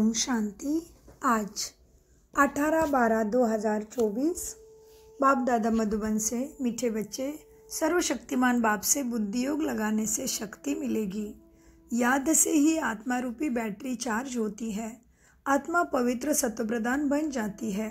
ओम शांति। आज 18/12/2024 बाप दादा मधुबन से मीठे बच्चे, सर्वशक्तिमान बाप से बुद्धि योग लगाने से शक्ति मिलेगी। याद से ही आत्मा रूपी बैटरी चार्ज होती है, आत्मा पवित्र सत्प्रदान बन जाती है।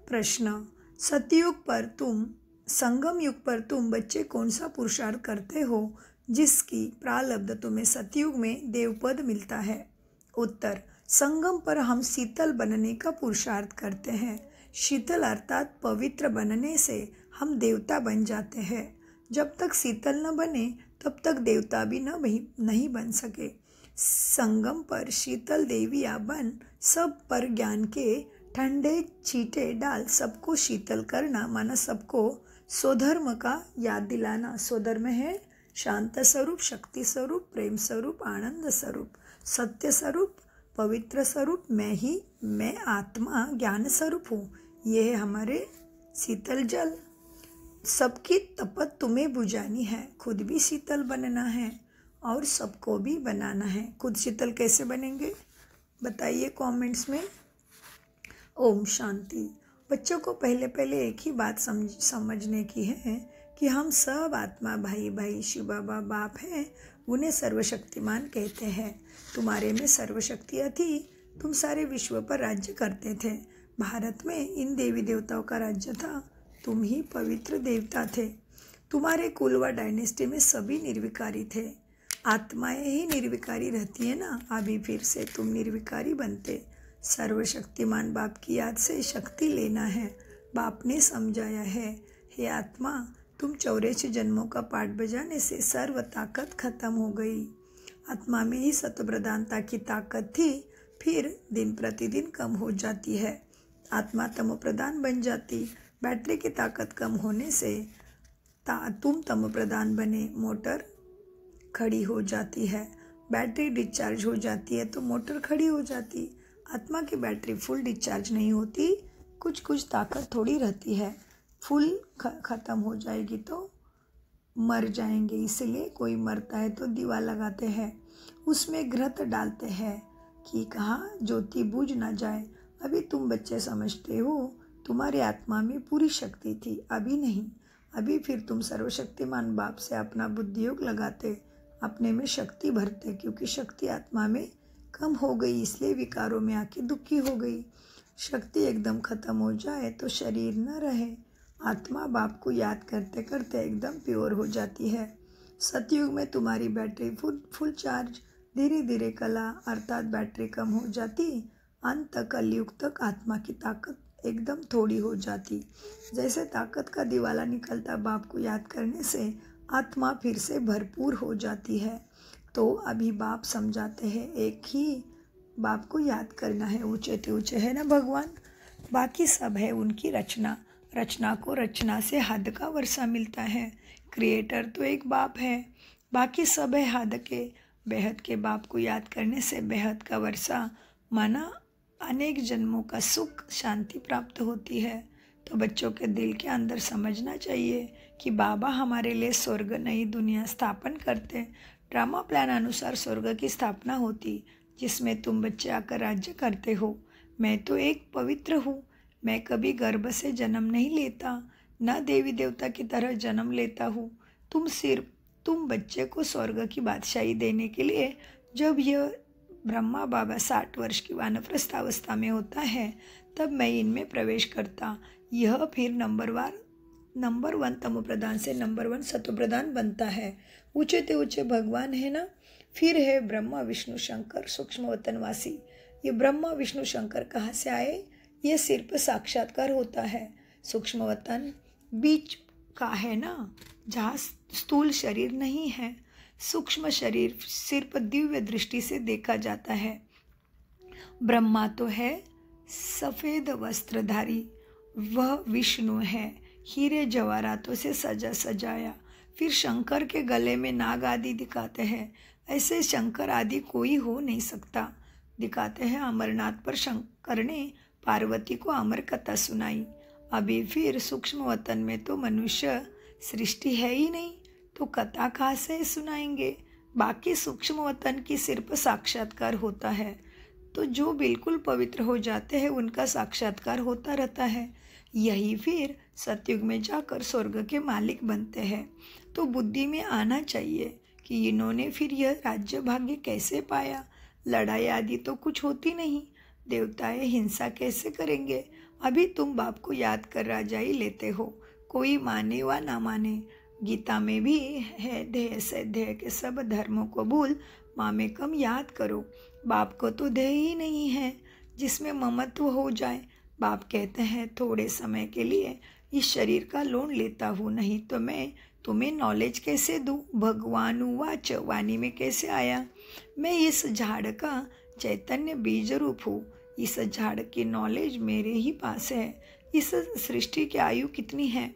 प्रश्न, सतयुग पर तुम, संगम युग पर तुम बच्चे कौन सा पुरुषार्थ करते हो जिसकी प्रारब्ध तुम्हें सतयुग में देवपद मिलता है? उत्तर, संगम पर हम शीतल बनने का पुरुषार्थ करते हैं। शीतल अर्थात पवित्र बनने से हम देवता बन जाते हैं। जब तक शीतल न बने तब तक देवता भी नहीं बन सके। संगम पर शीतल देविया बन सब पर ज्ञान के ठंडे छींटे डाल सबको शीतल करना, माना सबको स्वधर्म का याद दिलाना। स्वधर्म है शांत स्वरूप, शक्ति स्वरूप, प्रेम स्वरूप, आनंद स्वरूप, सत्य स्वरूप, पवित्र स्वरूप। मैं आत्मा ज्ञान स्वरूप हूँ। ये है हमारे शीतल जल। सबकी तपत तुम्हें बुझानी है, खुद भी शीतल बनना है और सबको भी बनाना है। खुद शीतल कैसे बनेंगे बताइए कमेंट्स में। ओम शांति। बच्चों को पहले एक ही बात समझने की है कि हम सब आत्मा भाई भाई शिव बाबा बाप हैं, उन्हें सर्वशक्तिमान कहते हैं। तुम्हारे में सर्वशक्तियाँ थी, तुम सारे विश्व पर राज्य करते थे। भारत में इन देवी देवताओं का राज्य था, तुम ही पवित्र देवता थे। तुम्हारे कुल व डायनेस्टी में सभी निर्विकारी थे। आत्माएं ही निर्विकारी रहती है ना, अभी फिर से तुम निर्विकारी बनते। सर्वशक्तिमान बाप की याद से शक्ति लेना है। बाप ने समझाया है, हे आत्मा, तुम 84 जन्मों का पाठ बजाने से सर्व ताकत खत्म हो गई। आत्मा में ही सत्प्रधानता की ताकत थी, फिर दिन प्रतिदिन कम हो जाती है। आत्मा तमो प्रधान बन जाती। बैटरी की ताकत कम होने से तुम तमो प्रधान बने, मोटर खड़ी हो जाती है। बैटरी डिस्चार्ज हो जाती है तो मोटर खड़ी हो जाती। आत्मा की बैटरी फुल डिस्चार्ज नहीं होती, कुछ ताकत थोड़ी रहती है। फुल ख़त्म हो जाएगी तो मर जाएंगे। इसलिए कोई मरता है तो दीवा लगाते हैं, उसमें घृत डालते हैं कि कहाँ ज्योति बुझ ना जाए। अभी तुम बच्चे समझते हो तुम्हारी आत्मा में पूरी शक्ति थी, अभी नहीं। अभी फिर तुम सर्वशक्तिमान बाप से अपना बुद्धि योग लगाते, अपने में शक्ति भरते, क्योंकि शक्ति आत्मा में कम हो गई, इसलिए विकारों में आके दुखी हो गई। शक्ति एकदम खत्म हो जाए तो शरीर न रहे, आत्मा बाप को याद करते करते एकदम प्योर हो जाती है। सतयुग में तुम्हारी बैटरी फुल चार्ज, धीरे धीरे कला अर्थात बैटरी कम हो जाती। अंत कलयुग तक आत्मा की ताकत एकदम थोड़ी हो जाती। जैसे ताकत का दिवाला निकलता, बाप को याद करने से आत्मा फिर से भरपूर हो जाती है। तो अभी बाप समझाते हैं, एक ही बाप को याद करना है। ऊंचे ते ऊंचे है ना भगवान, बाकी सब है उनकी रचना। रचना को रचना से हद का वर्षा मिलता है। क्रिएटर तो एक बाप है, बाकी सब है हद के। बेहद के बाप को याद करने से बेहद का वर्षा, माना अनेक जन्मों का सुख शांति प्राप्त होती है। तो बच्चों के दिल के अंदर समझना चाहिए कि बाबा हमारे लिए स्वर्ग नई दुनिया स्थापन करते। ड्रामा प्लान अनुसार स्वर्ग की स्थापना होती, जिसमें तुम बच्चे आकर राज्य करते हो। मैं तो एक पवित्र हूँ, मैं कभी गर्भ से जन्म नहीं लेता, न देवी देवता की तरह जन्म लेता हूँ। तुम बच्चे को स्वर्ग की बादशाही देने के लिए जब यह ब्रह्मा बाबा 60 वर्ष की वानप्रस्थ अवस्था में होता है, तब मैं इनमें प्रवेश करता। यह फिर नंबर 1 तमो प्रधान से नंबर 1 सतो प्रधान बनता है। ऊंचे ते ऊंचे भगवान है ना। फिर है ब्रह्मा विष्णु शंकर सूक्ष्म वतनवासी। ये ब्रह्मा विष्णु शंकर कहाँ से आए? ये सिर्फ साक्षात्कार होता है। सूक्ष्म वतन बीच का है ना, जहाँ स्थूल शरीर नहीं है। सूक्ष्म शरीर सिर्फ दिव्य दृष्टि से देखा जाता है। ब्रह्मा तो है सफ़ेद वस्त्रधारी, वह विष्णु है हीरे जवाहरातों से सजाया। फिर शंकर के गले में नाग आदि दिखाते हैं। ऐसे शंकर आदि कोई हो नहीं सकता। दिखाते हैं अमरनाथ पर शंकर ने पार्वती को अमर कथा सुनाई। अभी फिर सूक्ष्म वतन में तो मनुष्य सृष्टि है ही नहीं, तो कथा कहाँ से सुनाएंगे? बाकी सूक्ष्म वतन की सिर्फ साक्षात्कार होता है। तो जो बिल्कुल पवित्र हो जाते हैं उनका साक्षात्कार होता रहता है। यही फिर सतयुग में जाकर स्वर्ग के मालिक बनते हैं। तो बुद्धि में आना चाहिए कि इन्होंने फिर यह राज्य भाग्य कैसे पाया। लड़ाई आदि तो कुछ होती नहीं, देवताएं हिंसा कैसे करेंगे। अभी तुम बाप को याद कर राजाई लेते हो, कोई माने व ना माने। गीता में भी है, ध्येय से ध्येय के सब धर्मों को भूल मामेकम याद करो। बाप को तो ध्येय ही नहीं है जिसमें ममत्व हो जाए। बाप कहते हैं थोड़े समय के लिए इस शरीर का लोन लेता हूँ, नहीं तो मैं तुम्हें नॉलेज कैसे दूँ। भगवान वाच वाणी में कैसे आया, मैं इस झाड़ का चैतन्य बीज रूप हूँ। इस झाड़ की नॉलेज मेरे ही पास है। इस सृष्टि की आयु कितनी है,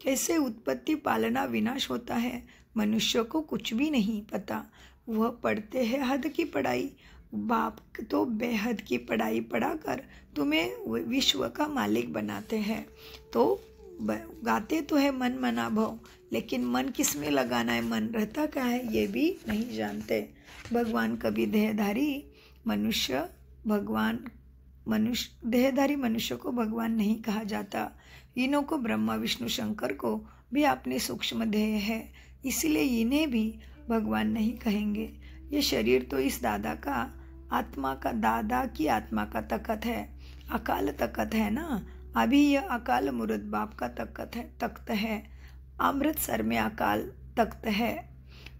कैसे उत्पत्ति पालना विनाश होता है, मनुष्य को कुछ भी नहीं पता। वह पढ़ते हैं हद की पढ़ाई। बाप तो बेहद की पढ़ाई पढ़ाकर तुम्हें विश्व का मालिक बनाते हैं। तो गाते तो है मन मना भव, लेकिन मन किस में लगाना है, मन रहता क्या है ये भी नहीं जानते। भगवान कभी देहधारी मनुष्य देहधारी मनुष्य को भगवान नहीं कहा जाता। इन्हों को ब्रह्मा विष्णु शंकर को भी अपने सूक्ष्म देह है, इसलिए इन्हें भी भगवान नहीं कहेंगे। ये शरीर तो इस दादा की आत्मा का तख्त है, अकाल तख्त है ना। अभी यह अकाल मूर्त बाप का तख्त है। अमृतसर में अकाल तख्त है।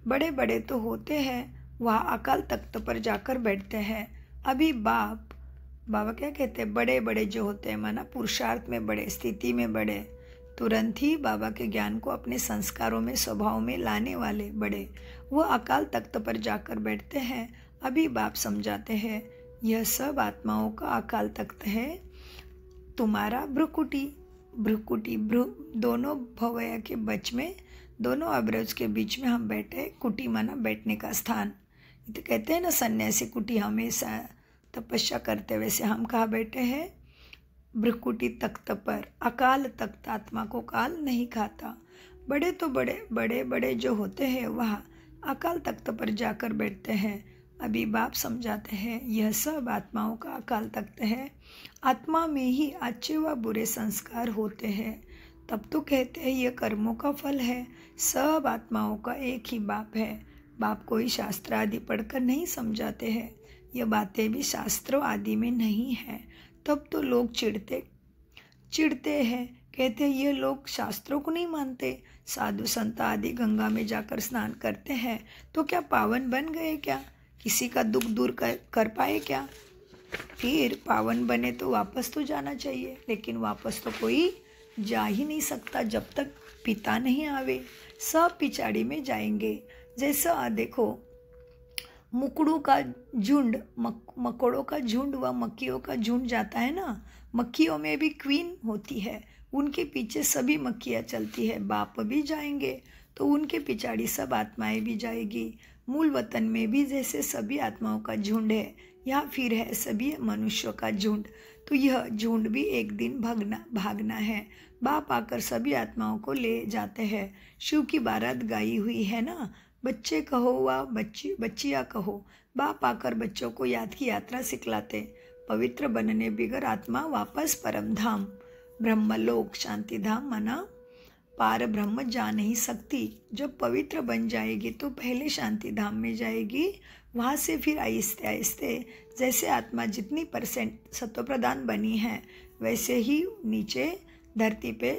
बड़े बड़े तो होते हैं, वहाँ अकाल तख्त पर जाकर बैठते हैं। अभी बाबा क्या कहते हैं, बड़े बड़े जो होते हैं माना पुरुषार्थ में बड़े, स्थिति में बड़े, तुरंत ही बाबा के ज्ञान को अपने संस्कारों में स्वभाव में लाने वाले बड़े, वो अकाल तख्त पर जाकर बैठते हैं। अभी बाप समझाते हैं यह सब आत्माओं का अकाल तख्त है। तुम्हारा भ्रुकुटी दोनों भवया के बच में, दोनों अब्रज के बीच में हम बैठे। कुटी माना बैठने का स्थान। तो कहते हैं ना सन्यासी कुटी हमेशा तपस्या करते, वैसे हम कहाँ बैठे हैं, भ्रुकुटी तख्त पर। अकाल तख्त आत्मा को काल नहीं खाता। बड़े तो बड़े जो होते हैं वह अकाल तख्त पर जाकर बैठते हैं। अभी बाप समझाते हैं यह सब आत्माओं का अकाल तख्त है। आत्मा में ही अच्छे व बुरे संस्कार होते हैं। तब तो कहते हैं यह कर्मों का फल है। सब आत्माओं का एक ही बाप है। बाप कोई शास्त्र आदि पढ़कर नहीं समझाते हैं, यह बातें भी शास्त्रों आदि में नहीं है। तब तो लोग चिढ़ते हैं, कहते हैं ये लोग शास्त्रों को नहीं मानते। साधु संत आदि गंगा में जाकर स्नान करते हैं तो क्या पावन बन गए क्या, किसी का दुख दूर कर पाए क्या। फिर पावन बने तो वापस तो जाना चाहिए, लेकिन वापस तो कोई जा ही नहीं सकता जब तक पिता नहीं आवे। सब पिछाड़ी में जाएंगे। जैसा देखो मुकड़ों का झुंड, मकोड़ों का झुंड व मक्खियों का झुंड जाता है ना। मक्खियों में भी क्वीन होती है, उनके पीछे सभी मक्खियाँ चलती है। बाप भी जाएंगे तो उनके पिछाड़ी सब आत्माएं भी जाएगी। मूल वतन में भी जैसे सभी आत्माओं का झुंड है, यहाँ फिर है सभी मनुष्यों का झुंड। तो यह झुंड भी एक दिन भागना है। बाप आकर सभी आत्माओं को ले जाते हैं। शिव की बारात गाई हुई है ना, बच्चे कहो व बच्चियाँ कहो, बाप आकर बच्चों को याद की यात्रा सिखलाते। पवित्र बनने बिगर आत्मा वापस परम धाम ब्रह्मलोक शांति धाम मना पार ब्रह्म जा नहीं सकती। जब पवित्र बन जाएगी तो पहले शांति धाम में जाएगी, वहाँ से फिर आहिस्ते आहिस्ते जैसे आत्मा जितनी % सत्व प्रदान बनी है वैसे ही नीचे धरती पे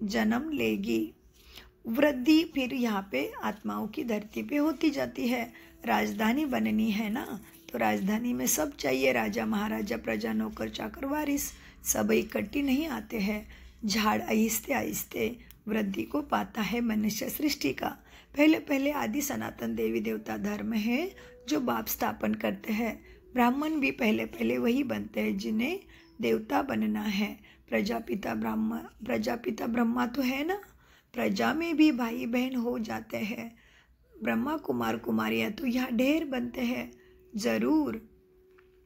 जन्म लेगी। वृद्धि फिर यहाँ पे आत्माओं की धरती पे होती जाती है। राजधानी बननी है ना, तो राजधानी में सब चाहिए, राजा महाराजा प्रजा नौकर चाकर वारिस, सब इकट्ठी नहीं आते हैं। झाड़ आहिस्ते आहिस्ते वृद्धि को पाता है मनुष्य सृष्टि का। पहले आदि सनातन देवी देवता धर्म है जो बाप स्थापन करते हैं। ब्राह्मण भी पहले वही बनते हैं जिन्हें देवता बनना है। प्रजापिता ब्रह्मा तो है ना, प्रजा में भी भाई बहन हो जाते हैं। ब्रह्मा कुमार कुमारियाँ तो यहाँ ढेर बनते हैं। जरूर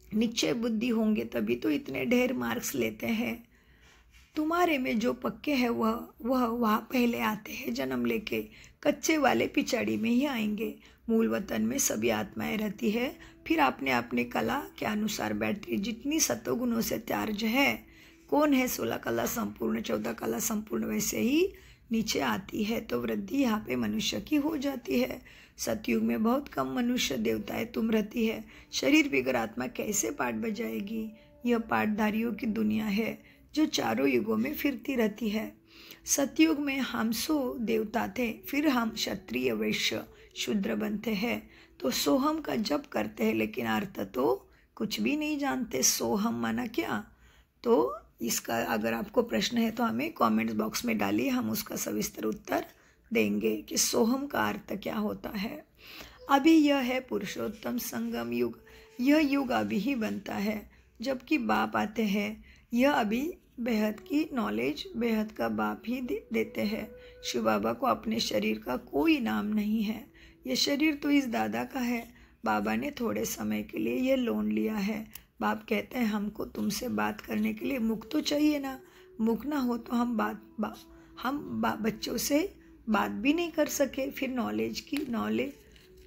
निश्चय बुद्धि होंगे तभी तो इतने ढेर मार्क्स लेते हैं। तुम्हारे में जो पक्के हैं वह वहाँ पहले आते हैं जन्म लेके, कच्चे वाले पिछाड़ी में ही आएंगे। मूल वतन में सभी आत्माएं रहती है। फिर अपने अपने कला के अनुसार बैटरी जितनी सत्वगुणों से चार्ज है, कौन है 16 कला संपूर्ण, 14 कला संपूर्ण, वैसे ही नीचे आती है तो वृद्धि यहाँ पे मनुष्य की हो जाती है। सतयुग में बहुत कम मनुष्य देवताएं तुम रहती है। शरीर बिगर आत्मा कैसे पाठ बजाएगी? यह पाठधारियों की दुनिया है जो चारों युगों में फिरती रहती है। सतयुग में हम 100 देवता थे, फिर हम क्षत्रिय वैश्य शूद्र बनते हैं तो सोहम का जप करते हैं, लेकिन अर्थ तो कुछ भी नहीं जानते। सोहम माना क्या? तो इसका अगर आपको प्रश्न है तो हमें कमेंट्स बॉक्स में डालिए, हम उसका सविस्तर उत्तर देंगे कि सोहम का अर्थ क्या होता है। अभी यह है पुरुषोत्तम संगम युग। यह युग अभी ही बनता है जबकि बाप आते हैं। यह अभी बेहद की नॉलेज बेहद का बाप ही देते हैं। शिव बाबा को अपने शरीर का कोई नाम नहीं है। यह शरीर तो इस दादा का है। बाबा ने थोड़े समय के लिए यह लोन लिया है। बाप कहते हैं हमको तुमसे बात करने के लिए मुख तो चाहिए ना। मुख ना हो तो हम बच्चों से बात भी नहीं कर सके। फिर नॉलेज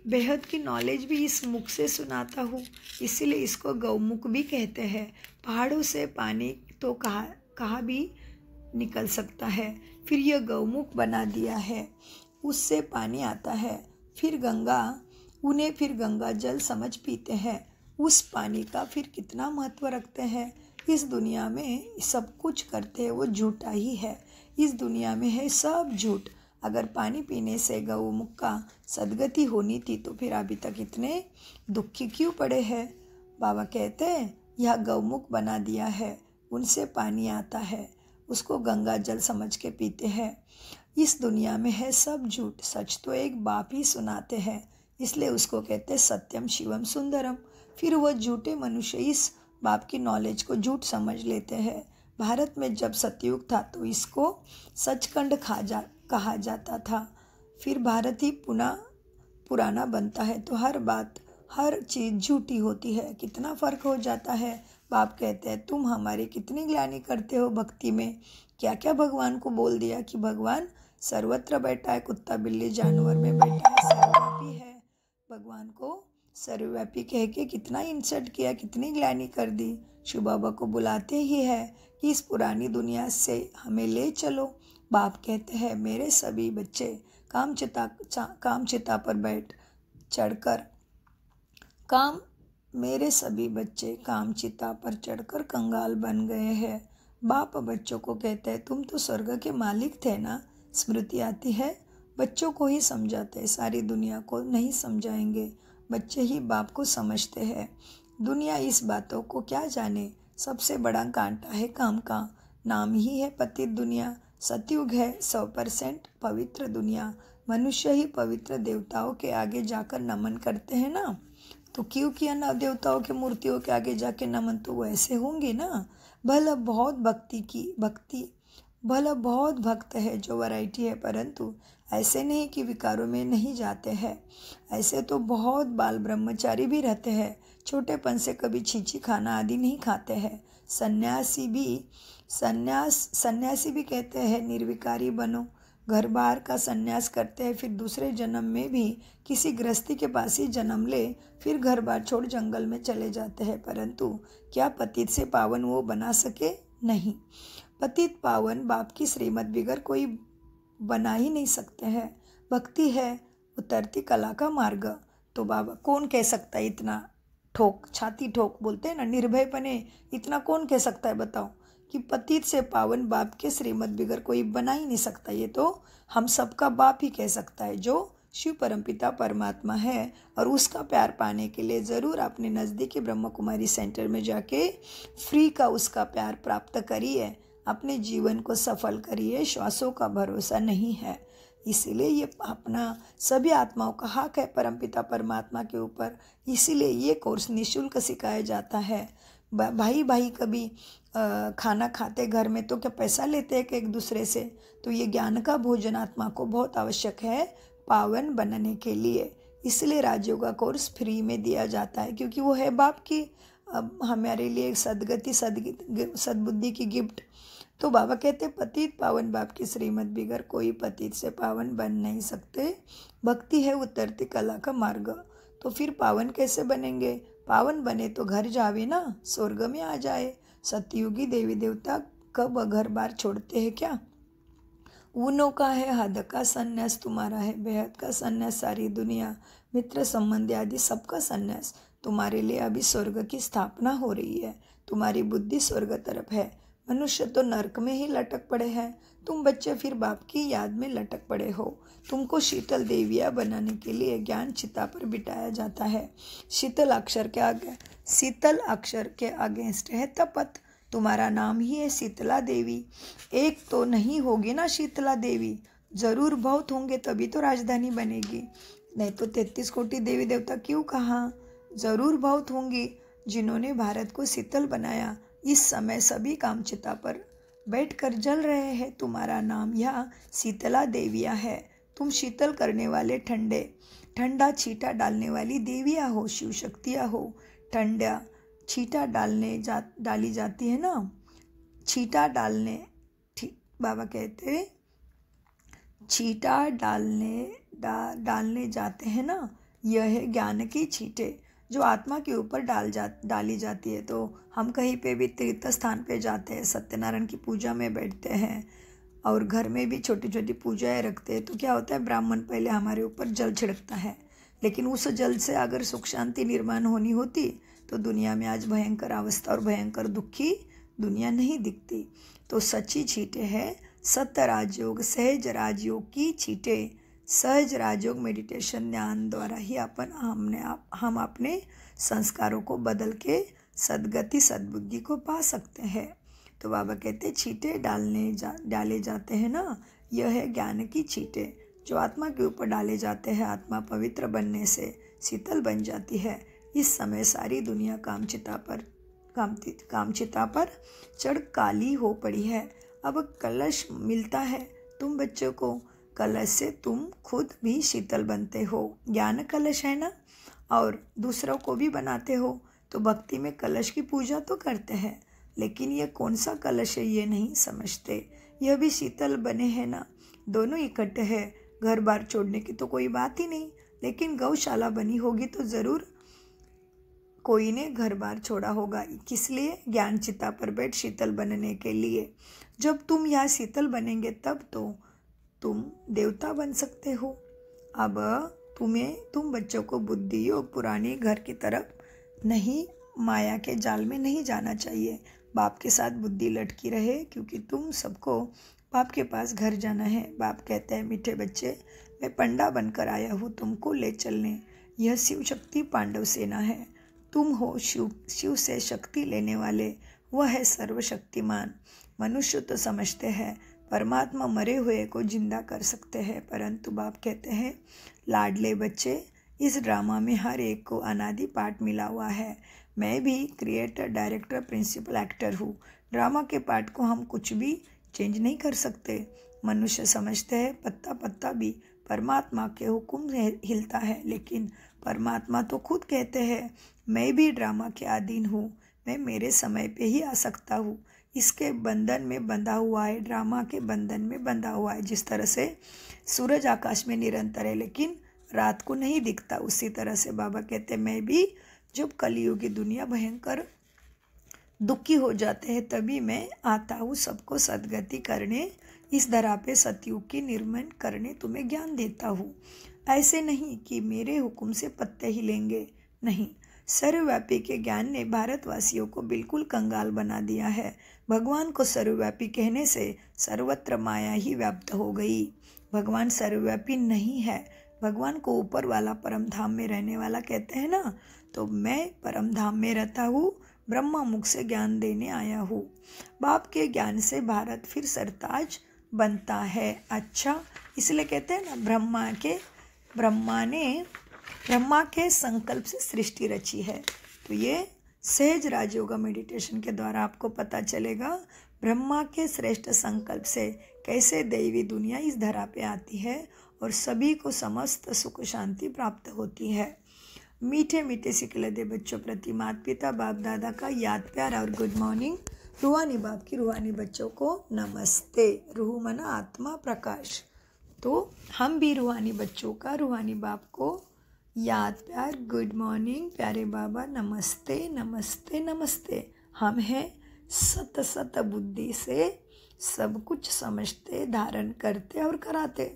बेहद की नॉलेज भी इस मुख से सुनाता हूँ, इसीलिए इसको गौमुख भी कहते हैं। पहाड़ों से पानी तो कहाँ भी निकल सकता है, फिर यह गौमुख बना दिया है, उससे पानी आता है। फिर गंगा जल समझ पीते हैं। उस पानी का फिर कितना महत्व रखते हैं। इस दुनिया में सब कुछ करते हैं वो झूठा ही है। इस दुनिया में है सब झूठ। अगर पानी पीने से गौमुख का सदगति होनी थी तो फिर अभी तक इतने दुखी क्यों पड़े हैं? बाबा कहते हैं यह गौमुख बना दिया है, उनसे पानी आता है, उसको गंगा जल समझ के पीते हैं। इस दुनिया में है सब झूठ, सच तो एक बाप ही सुनाते हैं, इसलिए उसको कहते हैं सत्यम शिवम सुंदरम। फिर वह झूठे मनुष्य इस बाप की नॉलेज को झूठ समझ लेते हैं। भारत में जब सतयुग था तो इसको सचखंड कहा जाता था। फिर भारत ही पुराना बनता है तो हर चीज़ झूठी होती है। कितना फ़र्क हो जाता है। बाप कहते हैं तुम हमारी कितनी ग्लानि करते हो भक्ति में। क्या क्या भगवान को बोल दिया कि भगवान सर्वत्र बैठा है, कुत्ता बिल्ली जानवर में बैठा है, सर्वव्यापी है। भगवान को सर्वव्यापी कह के कितना इंसल्ट किया, कितनी ग्लानि कर दी। शिव बाबा को बुलाते ही है कि इस पुरानी दुनिया से हमें ले चलो। बाप कहते हैं मेरे सभी बच्चे काम चिता पर बैठ चढ़कर कंगाल बन गए हैं। बाप बच्चों को कहते हैं तुम तो स्वर्ग के मालिक थे ना। स्मृति आती है, बच्चों को ही समझाते हैं, सारी दुनिया को नहीं समझाएंगे। बच्चे ही बाप को समझते हैं। दुनिया इस बातों को क्या जाने। सबसे बड़ा कांटा है काम का, नाम ही है पतित दुनिया। सतयुग है 100% पवित्र दुनिया। मनुष्य ही पवित्र देवताओं के आगे जाकर नमन करते हैं ना। तो क्यों किया ना देवताओं के मूर्तियों के आगे जाके नमन? तो वो ऐसे होंगे ना। भला बहुत भक्त है जो वैरायटी है, परंतु ऐसे नहीं कि विकारों में नहीं जाते हैं। ऐसे तो बहुत बाल ब्रह्मचारी भी रहते हैं, छोटेपन से कभी छींची खाना आदि नहीं खाते हैं। सन्यासी भी कहते हैं निर्विकारी बनो, घर बार का सन्यास करते हैं, फिर दूसरे जन्म में भी किसी गृहस्थी के पास ही जन्म ले, फिर घर बार छोड़ जंगल में चले जाते हैं। परंतु क्या पतित से पावन वो बना सके? नहीं। पतित पावन बाप की श्रीमत बिगर कोई बना ही नहीं सकते हैं। भक्ति है उतरती कला का मार्ग। तो बाबा कौन कह सकता है इतना छाती ठोक बोलते हैं ना, निर्भयपने इतना कौन कह सकता है बताओ कि पतित से पावन बाप के श्रीमत बिगर कोई बना ही नहीं सकता। ये तो हम सबका बाप ही कह सकता है जो शिव परमपिता परमात्मा है। और उसका प्यार पाने के लिए ज़रूर अपने नज़दीकी ब्रह्म कुमारी सेंटर में जाके फ्री का उसका प्यार प्राप्त करिए, अपने जीवन को सफल करिए। श्वासों का भरोसा नहीं है, इसीलिए ये अपना सभी आत्माओं का हक है परमपिता परमात्मा के ऊपर। इसीलिए ये कोर्स निःशुल्क सिखाया जाता है। भाई कभी खाना खाते घर में तो क्या पैसा लेते हैं कि एक दूसरे से? तो ये ज्ञान का भोजन आत्मा को बहुत आवश्यक है पावन बनने के लिए। इसलिए राजयोगा कोर्स फ्री में दिया जाता है, क्योंकि वो है बाप की हमारे लिए सदबुद्धि की गिफ्ट। तो बाबा कहते पतित पावन बाप की श्रीमत बिगर कोई पतित से पावन बन नहीं सकते। भक्ति है उतरती कला का मार्ग। तो फिर पावन कैसे बनेंगे? पावन बने तो घर जावे ना, स्वर्ग में आ जाए। सतयुगी देवी देवता कब घर बार छोड़ते हैं क्या? ऊनों का है हद का संन्यास तुम्हारा है बेहद का संन्यास। सारी दुनिया मित्र संबंधी आदि सबका संन्यास। तुम्हारे लिए अभी स्वर्ग की स्थापना हो रही है। तुम्हारी बुद्धि स्वर्ग तरफ है। मनुष्य तो नरक में ही लटक पड़े हैं। तुम बच्चे फिर बाप की याद में लटक पड़े हो। तुमको शीतल देविया बनाने के लिए ज्ञान चिता पर बिठाया जाता है। शीतल अक्षर के अगेंस्ट है तपत। तुम्हारा नाम ही है शीतला देवी। एक तो नहीं होगी ना शीतला देवी, जरूर बहुत होंगे तभी तो राजधानी बनेगी। नहीं तो 33 कोटि देवी देवता क्यों कहा? जरूर बहुत होंगी जिन्होंने भारत को शीतल बनाया। इस समय सभी कामचिता पर बैठकर जल रहे हैं। तुम्हारा नाम यहाँ शीतला देविया है। तुम शीतल करने वाले ठंडा छींटा डालने वाली देविया हो, शिव शक्तियाँ हो। ठंडा छींटा डाली जाती है ना, छींटा डालने, बाबा कहते छींटा डालने जाते हैं ना, यह है ज्ञान की छींटे जो आत्मा के ऊपर डाली जाती है। तो हम कहीं पे भी तीर्थ स्थान पे जाते हैं, सत्यनारायण की पूजा में बैठते हैं और घर में भी छोटी छोटी पूजाएं रखते हैं, तो क्या होता है, ब्राह्मण पहले हमारे ऊपर जल छिड़कता है। लेकिन उस जल से अगर सुख शांति निर्माण होनी होती तो दुनिया में आज भयंकर अवस्था और भयंकर दुखी दुनिया नहीं दिखती। तो सच्ची छींटे है सत्य राजयोग, सहज राजयोग की छींटे। सहज राजयोग मेडिटेशन ध्यान द्वारा ही हम अपने संस्कारों को बदल के सद्गति सद्बुद्धि को पा सकते हैं। तो बाबा कहते छींटे डाले जाते हैं ना, यह है ज्ञान की छींटे जो आत्मा के ऊपर डाले जाते हैं। आत्मा पवित्र बनने से शीतल बन जाती है। इस समय सारी दुनिया कामचिता पर चढ़ काली हो पड़ी है। अब कलश मिलता है तुम बच्चों को, कलश से तुम खुद भी शीतल बनते हो। ज्ञान कलश है ना, और दूसरों को भी बनाते हो। तो भक्ति में कलश की पूजा तो करते हैं, लेकिन ये कौन सा कलश है ये नहीं समझते। यह भी शीतल बने हैं ना, दोनों इकट्ठे है। घर बार छोड़ने की तो कोई बात ही नहीं, लेकिन गौशाला बनी होगी तो ज़रूर कोई ने घर बार छोड़ा होगा। किस लिए? ज्ञान चिता पर बैठ शीतल बनने के लिए। जब तुम यहाँ शीतल बनेंगे तब तो तुम देवता बन सकते हो। अब तुम बच्चों को बुद्धि योग पुरानी घर की तरफ नहीं, माया के जाल में नहीं जाना चाहिए। बाप के साथ बुद्धि लटकी रहे, क्योंकि तुम सबको बाप के पास घर जाना है। बाप कहते हैं मीठे बच्चे, मैं पंडा बनकर आया हूँ तुमको ले चलने। यह शिव शक्ति पांडव सेना है। तुम हो शिव से शक्ति लेने वाले, वह है सर्वशक्तिमान। मनुष्य तो समझते हैं परमात्मा मरे हुए को जिंदा कर सकते हैं, परंतु बाप कहते हैं लाडले बच्चे, इस ड्रामा में हर एक को अनादि पार्ट मिला हुआ है। मैं भी क्रिएटर, डायरेक्टर, प्रिंसिपल एक्टर हूँ। ड्रामा के पार्ट को हम कुछ भी चेंज नहीं कर सकते। मनुष्य समझते हैं पत्ता पत्ता भी परमात्मा के हुक्म हिलता है, लेकिन परमात्मा तो खुद कहते हैं मैं भी ड्रामा के अधीन हूँ, मैं मेरे समय पे ही आ सकता हूँ। इसके बंधन में बंधा हुआ है, ड्रामा के बंधन में बंधा हुआ है। जिस तरह से सूरज आकाश में निरंतर है लेकिन रात को नहीं दिखता, उसी तरह से बाबा कहते मैं भी जब कलयुग की दुनिया भयंकर दुखी हो जाते हैं तभी मैं आता हूँ सबको सद्गति करने, इस धरा पे सतयुग की निर्माण करने तुम्हें ज्ञान देता हूँ। ऐसे नहीं कि मेरे हुक्म से पत्ते ही लेंगे, नहीं। सर्वव्यापी के ज्ञान ने भारतवासियों को बिल्कुल कंगाल बना दिया है। भगवान को सर्वव्यापी कहने से सर्वत्र माया ही व्याप्त हो गई। भगवान सर्वव्यापी नहीं है। भगवान को ऊपर वाला परम धाम में रहने वाला कहते हैं ना, तो मैं परम धाम में रहता हूँ, ब्रह्मा मुख से ज्ञान देने आया हूँ। बाप के ज्ञान से भारत फिर सरताज बनता है। अच्छा, इसलिए कहते हैं ना ब्रह्मा के संकल्प से सृष्टि रची है। तो ये सहज राजयोगा मेडिटेशन के द्वारा आपको पता चलेगा ब्रह्मा के श्रेष्ठ संकल्प से कैसे दैवी दुनिया इस धरा पे आती है और सभी को समस्त सुख शांति प्राप्त होती है। मीठे मीठे सिकलदे बच्चों प्रति माता पिता बाप दादा का याद प्यार और गुड मॉर्निंग। रूहानी बाप की रूहानी बच्चों को नमस्ते। रूह मना आत्मा प्रकाश। तो हम भी रूहानी बच्चों का रूहानी बाप को याद प्यार गुड मॉर्निंग प्यारे बाबा नमस्ते नमस्ते नमस्ते। हम हैं सत सत बुद्धि से सब कुछ समझते धारण करते और कराते।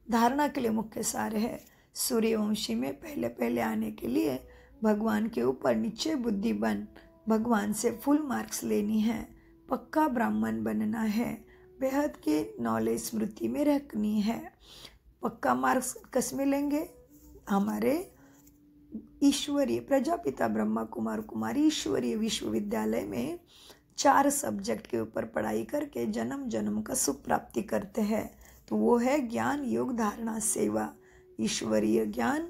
धारणा के लिए मुख्य सार है सूर्यवंशी में पहले पहले आने के लिए भगवान के ऊपर नीचे बुद्धि बन भगवान से फुल मार्क्स लेनी है। पक्का ब्राह्मण बनना है। बेहद के नॉलेज स्मृति में रखनी है। पक्का मार्क्स किस में लेंगे? हमारे ईश्वरीय प्रजापिता ब्रह्मा कुमार कुमारी ईश्वरीय विश्वविद्यालय में 4 सब्जेक्ट के ऊपर पढ़ाई करके जन्म जन्म का सुख प्राप्ति करते हैं। तो वो है ज्ञान योग धारणा सेवा। ईश्वरीय ज्ञान,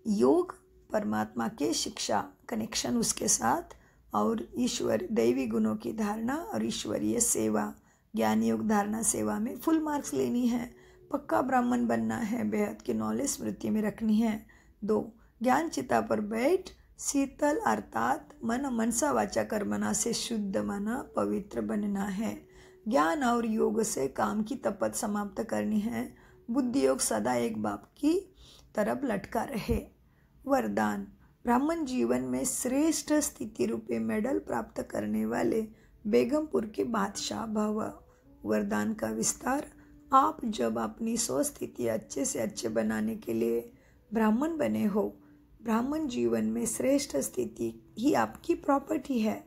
योग, परमात्मा के शिक्षा कनेक्शन उसके साथ, और ईश्वर दैवी गुणों की धारणा और ईश्वरीय सेवा। ज्ञान योग धारणा सेवा में फुल मार्क्स लेनी है। पक्का ब्राह्मण बनना है। बेहद की नॉलेज स्मृति में रखनी है। 2 ज्ञान चिता पर बैठ शीतल अर्थात मन मनसा वाचा कर्मणा से शुद्ध मना पवित्र बनना है। ज्ञान और योग से काम की तपत समाप्त करनी है। बुद्धि योग सदा एक बाप की तरफ लटका रहे। वरदान ब्राह्मण जीवन में श्रेष्ठ स्थिति रूपे मेडल प्राप्त करने वाले बेगमपुर के बादशाह भव। वरदान का विस्तार आप जब अपनी स्वस्थिति अच्छे से अच्छे बनाने के लिए ब्राह्मण बने हो, ब्राह्मण जीवन में श्रेष्ठ स्थिति ही आपकी प्रॉपर्टी है।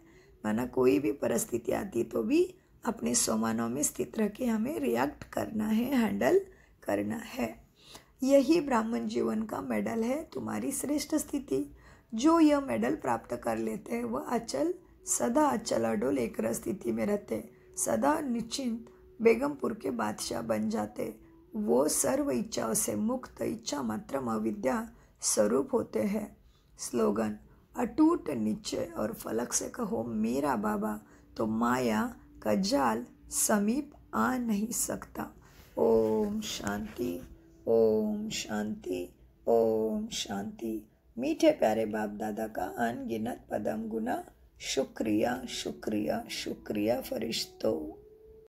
माना कोई भी परिस्थिति आती तो भी अपने सोमानों में स्थित रह के हमें रिएक्ट करना है, हैंडल करना है। यही ब्राह्मण जीवन का मेडल है, तुम्हारी श्रेष्ठ स्थिति। जो यह मेडल प्राप्त कर लेते हैं वह अचल सदा अचल अडोल एक स्थिति में रहते, सदा निश्चिंत बेगमपुर के बादशाह बन जाते। वो सर्व इच्छाओं से मुक्त इच्छा मात्र अविद्या स्वरूप होते हैं। स्लोगन अटूट निश्चय और फलक से कहो मेरा बाबा, तो माया का जाल समीप आ नहीं सकता। ओम शांति, ओम शांति, ओम शांति। मीठे प्यारे बाप दादा का अनगिनत पदम गुना शुक्रिया शुक्रिया शुक्रिया फरिश्तों।